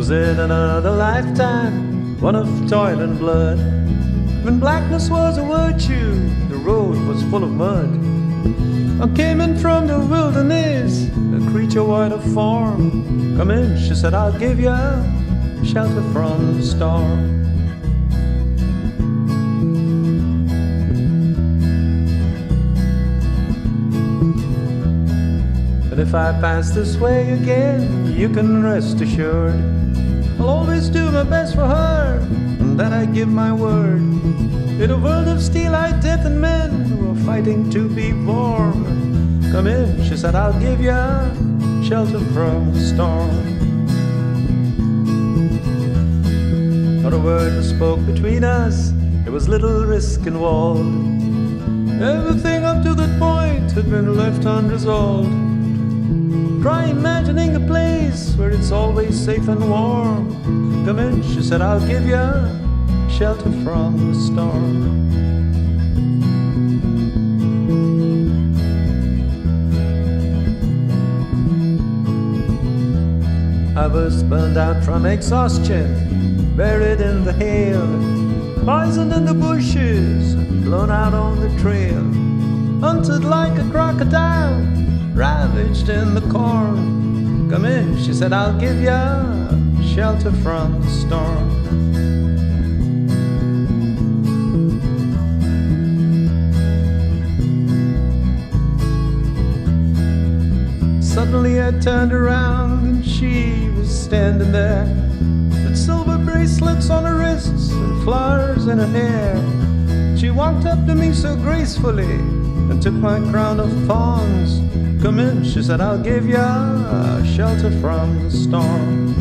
was in another lifetime, one of toil and blood. When blackness was a virtue, the road was full of mud. I came in from the wilderness, a creature wide of form. Come in, she said, I'll give you shelter from the storm. And if I pass this way again, you can rest assured I'll always do my best for her, and that I give my word. In a world of steel-eyed death and men who are fighting to be warm, come in, she said, I'll give you shelter from the storm. Not a word was spoke between us, there was little risk involved. Everything up to that point had been left unresolved. Try imagining a place where it's always safe and warm. Come in, she said, I'll give you shelter from the storm. I was burned out from exhaustion, buried in the hail, poisoned in the bushes, blown out on the trail, hunted like a crocodile, ravaged in the corn. Come in, she said, I'll give you shelter from the storm. Suddenly I turned around and she was standing there, with silver bracelets on her wrists and flowers in her hair. She walked up to me so gracefully and took my crown of thorns. Come in, she said, I'll give you shelter from the storm.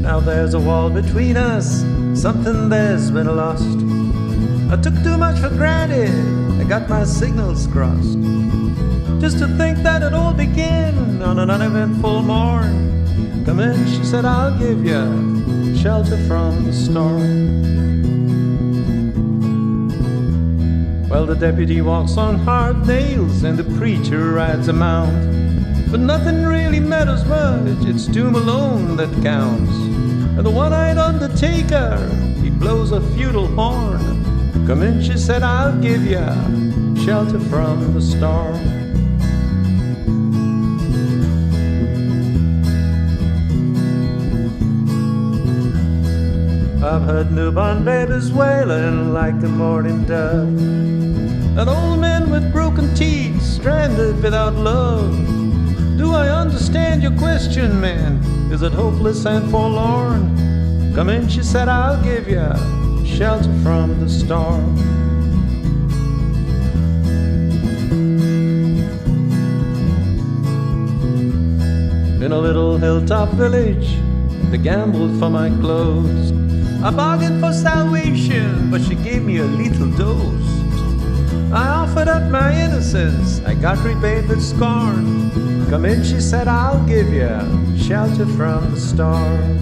Now there's a wall between us, something there's been lost. I took too much for granted, I got my signals crossed. Just to think that it all began on an uneventful morn. Come in, she said, I'll give you shelter from the storm. Well, the deputy walks on hard nails and the preacher rides a mount. But nothing really matters much, it's doom alone that counts. And the one-eyed undertaker, he blows a feudal horn. Come in, she said, I'll give you shelter from the storm. I've heard newborn babies wailing like the morning dove, and old men with broken teeth stranded without love. Do I understand your question, man? Is it hopeless and forlorn? Come in, she said, I'll give you shelter from the storm. In a little hilltop village, they gambled for my clothes. I bargained for salvation, but she gave me a lethal dose. I offered up my innocence, I got repaid with scorn. Come in, she said, I'll give you shelter from the storm.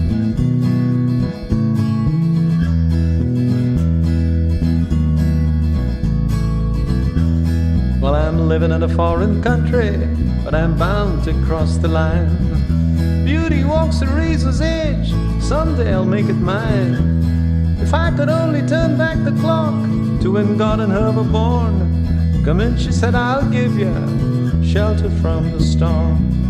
Well, I'm living in a foreign country, but I'm bound to cross the line. Beauty walks the razor's edge, someday I'll make it mine. If I could only turn back the clock to when God and her were born. Come in, she said, I'll give you shelter from the storm.